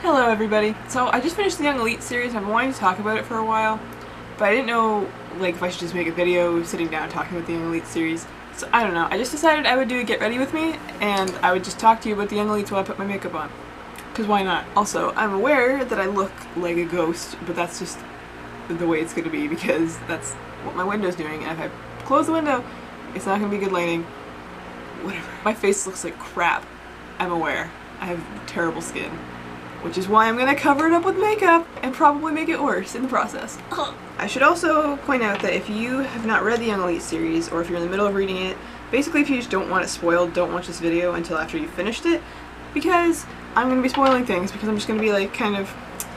Hello everybody. So I just finished the Young Elite series. I've been wanting to talk about it for a while, but I didn't know if I should just make a video sitting down talking about the Young Elite series. So I don't know. I just decided I would do a get ready with me and I would just talk to you about the Young Elites while I put my makeup on. Because why not? Also, I'm aware that I look like a ghost, but that's just the way it's going to be because that's what my window's doing, and if I close the window, it's not going to be good lighting. Whatever. My face looks like crap. I'm aware. I have terrible skin. Which is why I'm gonna cover it up with makeup and probably make it worse in the process. I should also point out that if you have not read the Young Elite series, or if you're in the middle of reading it, basically if you just don't want it spoiled, don't watch this video until after you've finished it, because I'm gonna be spoiling things, because I'm just gonna be like kind of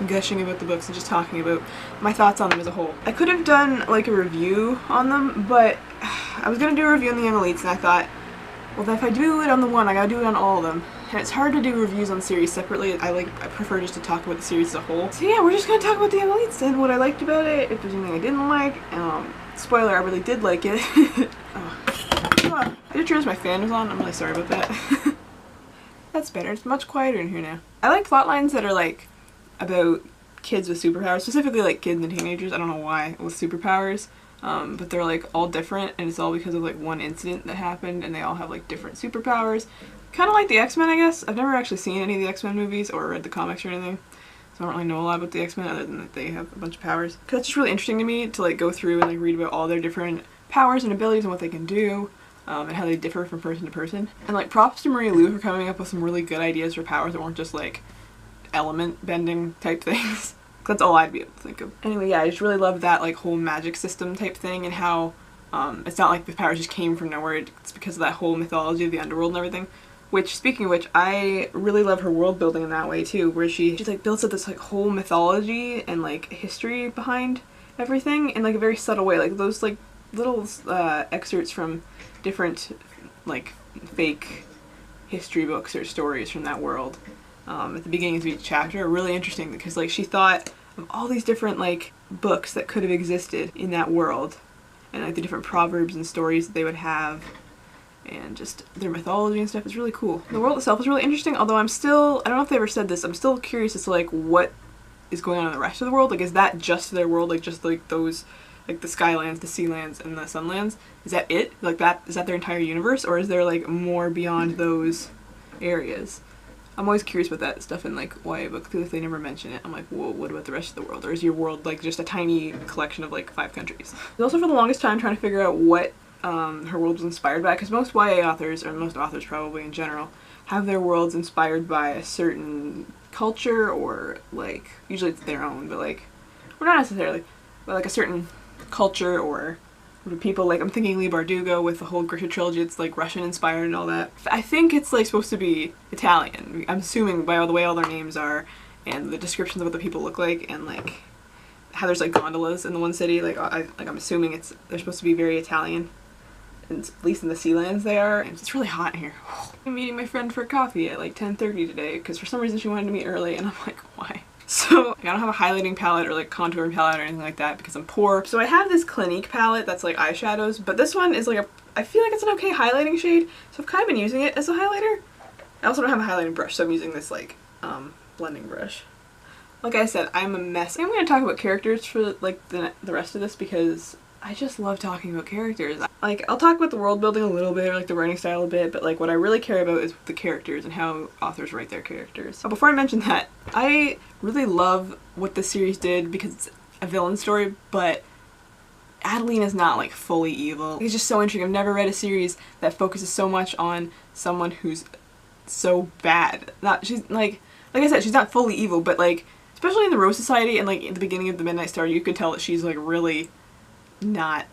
gushing about the books and just talking about my thoughts on them as a whole. I could have done like a review on them, but I was gonna do a review on the Young Elites and I thought, well, if I do it on the one, I gotta do it on all of them. And it's hard to do reviews on series separately. I prefer just to talk about the series as a whole. So yeah, we're just gonna talk about the Young Elites and what I liked about it, if there's anything I didn't like. Spoiler, I really did like it. I just realized my fan was on. I'm really sorry about that. That's better. It's much quieter in here now. I like plot lines that are like about kids with superpowers, specifically like kids and teenagers. I don't know why, with superpowers. But they're like all different, and it's all because of like one incident that happened, and they all have like different superpowers. Kind of like the X-Men, I guess. I've never actually seen any of the X-Men movies or read the comics or anything, so I don't really know a lot about the X-Men other than that they have a bunch of powers. Cause it's just really interesting to me to like go through and like read about all their different powers and abilities and what they can do, and how they differ from person to person. And like props to Marie Lu for coming up with some really good ideas for powers that weren't just like element bending type things. That's all I'd be able to think of. Anyway, yeah, I just really love that like whole magic system type thing, and how it's not like the powers just came from nowhere. It's because of that whole mythology of the underworld and everything. Which, speaking of which, I really love her world building in that way too, where she like builds up this like whole mythology and like history behind everything in like a very subtle way. Like those like little excerpts from different like fake history books or stories from that world at the beginning of each chapter are really interesting, because like she thought of all these different like books that could have existed in that world, and like the different proverbs and stories that they would have, and just their mythology and stuff. Is really cool. The world itself is really interesting, although I don't know if they ever said this, I'm still curious as to like what is going on in the rest of the world. Like, is that just their world, like just like those, like the Skylands, the Sealands, and the Sunlands? Is that it? Like that, is that their entire universe, or is there like more beyond those areas? I'm always curious about that stuff in like YA books, because if they never mention it, I'm like, whoa, what about the rest of the world? Or is your world like just a tiny collection of like 5 countries? Also, for the longest time, trying to figure out what her world was inspired by, because most YA authors, or most authors probably in general, have their worlds inspired by a certain culture, or like, usually it's their own, but like, or not necessarily, but like a certain culture or people. Like, I'm thinking Lee Bardugo with the whole Grisha trilogy, it's like Russian inspired and all that. I think it's like supposed to be Italian. I'm assuming by all the way all their names are, and the descriptions of what the people look like, and like how there's like gondolas in the one city. Like I'm assuming they're supposed to be very Italian. And at least in the Sealands they are. And it's really hot in here. I'm meeting my friend for coffee at like 10:30 today, because for some reason she wanted to meet early, and I'm like, why? So I don't have a highlighting palette or like contouring palette or anything like that because I'm poor. So I have this Clinique palette that's like eyeshadows, but this one is like I feel like it's an okay highlighting shade, so I've kind of been using it as a highlighter. I also don't have a highlighting brush, so I'm using this like blending brush. Like I said, I'm a mess. I'm going to talk about characters for like the rest of this, because I just love talking about characters. Like, I'll talk about the world building a little bit, or like the writing style a bit, but like what I really care about is the characters and how authors write their characters. Oh, before I mention that, I really love what this series did because it's a villain story, but Adeline is not like fully evil. It's just so interesting. I've never read a series that focuses so much on someone who's so bad. She's like I said, she's not fully evil, but like, especially in the Rose Society and like at the beginning of the Midnight Star, you could tell that she's like really not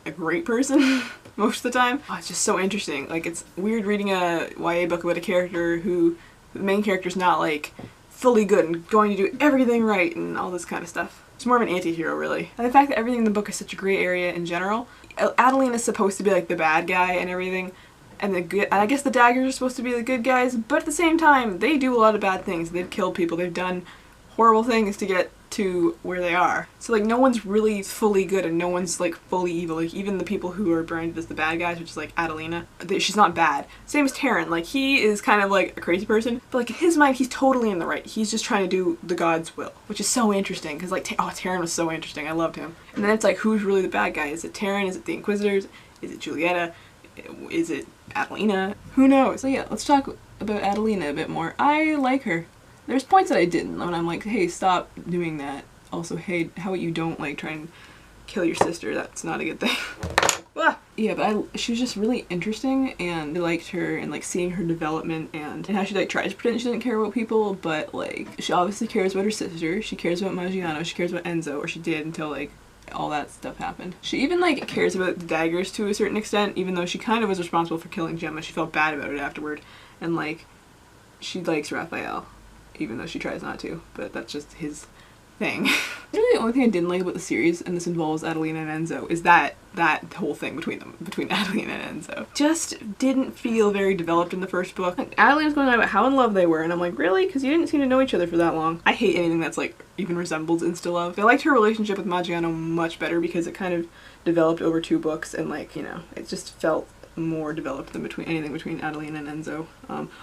a great person most of the time. Oh, it's just so interesting. Like, it's weird reading a YA book about a character who the main character's not like fully good and going to do everything right and all this kind of stuff. It's more of an anti-hero, really. And the fact that everything in the book is such a gray area in general. Adeline is supposed to be like the bad guy and everything, and I guess the daggers are supposed to be the good guys, but at the same time they do a lot of bad things. They've killed people, they've done horrible things to get to where they are. So like no one's really fully good and no one's like fully evil. Like even the people who are branded as the bad guys, which is like Adelina, she's not bad. Same as Taryn, like he is kind of like a crazy person, but like in his mind he's totally in the right. He's just trying to do the God's will, which is so interesting because like Taryn was so interesting. I loved him. And then it's like, who's really the bad guy? Is it Taryn? Is it the Inquisitors? Is it Julieta? Is it Adelina? Who knows? So yeah, let's talk about Adelina a bit more. I like her. There's points that I didn't when I'm like, hey, stop doing that. Also, hey, how about you don't like try and kill your sister? That's not a good thing. Yeah, but she was just really interesting, and I liked her, and like seeing her development and how she like tries to pretend she doesn't care about people, but like she obviously cares about her sister. She cares about Maggiano. She cares about Enzo, or she did until like all that stuff happened. She even like cares about the daggers to a certain extent, even though she kind of was responsible for killing Gemma. She felt bad about it afterward, and like she likes Raphael, even though she tries not to, but that's just his thing. Really the only thing I didn't like about the series, and this involves Adelina and Enzo, is that whole thing between them, between Adelina and Enzo. Just didn't feel very developed in the first book. Like, Adelina's going on about how in love they were, and I'm like, really? Because you didn't seem to know each other for that long. I hate anything that's like even resembles insta love. I liked her relationship with Maggiano much better because it kind of developed over 2 books, and like, you know, it just felt more developed than anything between Adelina and Enzo.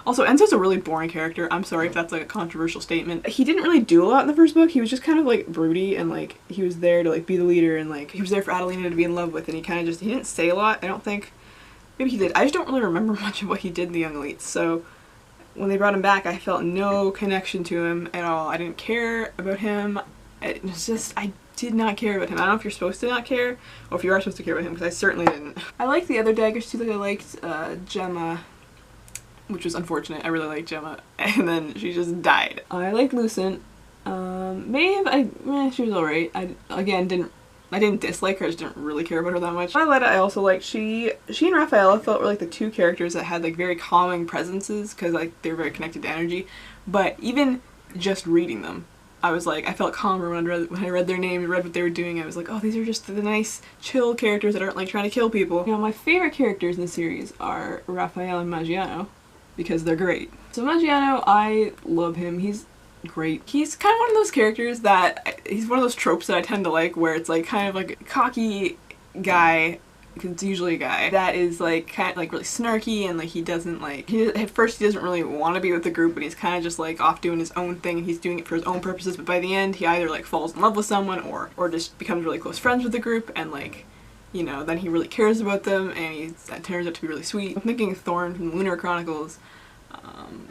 Also, Enzo's a really boring character. I'm sorry if that's like a controversial statement. He didn't really do a lot in the first book. He was just kind of like broody, and like he was there to like be the leader, and like he was there for Adelina to be in love with, and he kind of just, he didn't say a lot, I don't think. Maybe he did. I just don't really remember much of what he did in the Young Elites, so when they brought him back I felt no connection to him at all. I didn't care about him. It was just, I did not care about him. I don't know if you're supposed to not care, or if you are supposed to care about him, because I certainly didn't. I liked the other daggers too. Like I liked Gemma, which was unfortunate. I really liked Gemma, and then she just died. I liked Lucent. Maeve, she was alright. I didn't dislike her, I just didn't really care about her that much. Violetta I also liked. She and Raphael felt were like the 2 characters that had like very calming presences, because like they were very connected to energy, but even just reading them, I was like, I felt calmer when I read their names, read what they were doing. I was like, oh, these are just the nice, chill characters that aren't like trying to kill people. You know, my favorite characters in the series are Raphael and Maggiano, because they're great. So Maggiano, I love him. He's great. He's kind of one of those characters that, he's one of those tropes that I tend to like, where it's like kind of like a cocky guy, because it's usually a guy that is like kind of like really snarky, and like he doesn't like, at first he doesn't really want to be with the group, but he's kind of just like off doing his own thing, and he's doing it for his own purposes, but by the end he either like falls in love with someone or just becomes really close friends with the group, and like, you know, then he really cares about them, and that turns out to be really sweet. I'm thinking of Thorn from the Lunar Chronicles,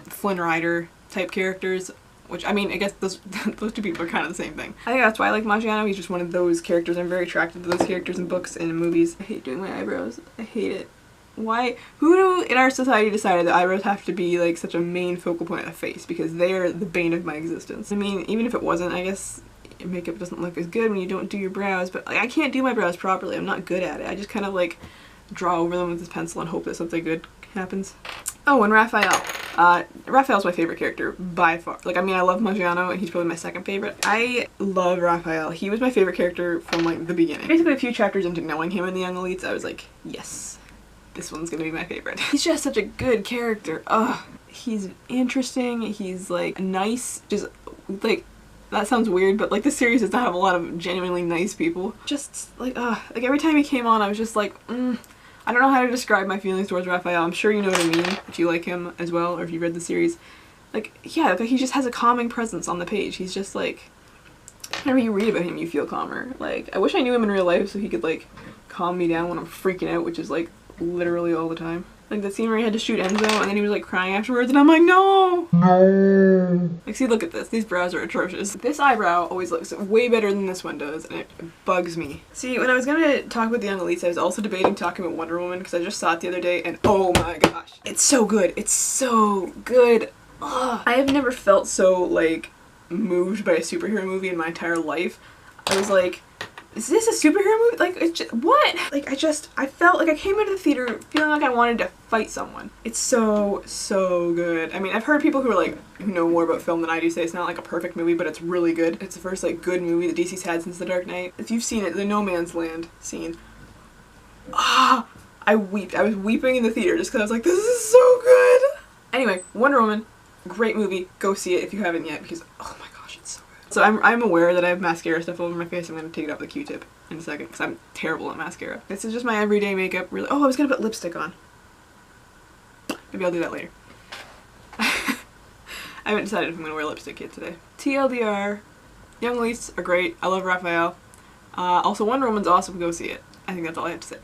Flynn Rider type characters, which, I mean, I guess those 2 people are kind of the same thing. I think that's why I like Maggiano. He's just one of those characters. I'm very attracted to those characters in books and in movies. I hate doing my eyebrows. I hate it. Why? Who in our society decided that eyebrows have to be like such a main focal point of the face? Because they're the bane of my existence. I mean, even if it wasn't, I guess makeup doesn't look as good when you don't do your brows, but like, I can't do my brows properly. I'm not good at it. I just kind of like draw over them with this pencil and hope that something good happens. Oh, and Raphael. Raphael's my favorite character by far. Like, I mean, I love Maggiano, and he's probably my second favorite. I love Raphael. He was my favorite character from like the beginning. Basically a few chapters into knowing him in the Young Elites, I was like, yes, this one's gonna be my favorite. He's just such a good character. Ugh. He's interesting, he's like nice, just like, that sounds weird, but like this series does not have a lot of genuinely nice people. Just like every time he came on I was just like, I don't know how to describe my feelings towards Raphael. I'm sure you know what I mean if you like him as well, or if you read the series. Like, yeah, like he just has a calming presence on the page. He's just like, whenever you read about him you feel calmer. Like, I wish I knew him in real life so he could like calm me down when I'm freaking out, which is like literally all the time. Like that scene where he had to shoot Enzo and then he was like crying afterwards, and I'm like, no! No! Like, see, look at this. These brows are atrocious. This eyebrow always looks way better than this one does, and it bugs me. See, when I was gonna talk about the Young Elites, I was also debating talking about Wonder Woman, because I just saw it the other day, and oh my gosh. It's so good. It's so good. Ugh. I have never felt so, like, moved by a superhero movie in my entire life. I was like, is this a superhero movie? Like, it's just, what? Like, I felt like I came into the theater feeling like I wanted to fight someone. It's so, so good. I mean, I've heard people who are like, who know more about film than I do say it's not like a perfect movie, but it's really good. It's the first like good movie that DC's had since The Dark Knight. If you've seen it, the No Man's Land scene. Ah, I weeped. I was weeping in the theater just because I was like, this is so good. Anyway, Wonder Woman, great movie. Go see it if you haven't yet, because oh my gosh, it's so good. So I'm aware that I have mascara stuff all over my face. I'm going to take it off with a Q-tip in a second because I'm terrible at mascara. This is just my everyday makeup. Really. Oh, I was going to put lipstick on. Maybe I'll do that later. I haven't decided if I'm going to wear lipstick yet today. TLDR, Young Elites are great. I love Raphael. Also, Wonder Woman's awesome. Go see it. I think that's all I have to say.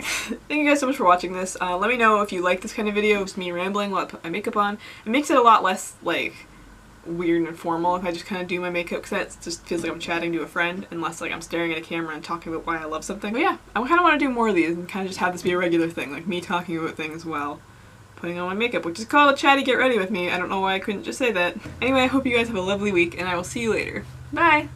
Thank you guys so much for watching this. Let me know if you like this kind of video. It's me rambling while I put my makeup on. It makes it a lot less, like, weird and formal if I just kind of do my makeup, because that just feels like I'm chatting to a friend and less like I'm staring at a camera and talking about why I love something. But yeah, I kind of want to do more of these and kind of just have this be a regular thing, like me talking about things while putting on my makeup, which is called Chatty Get Ready With Me. I don't know why I couldn't just say that. Anyway, I hope you guys have a lovely week, and I will see you later. Bye!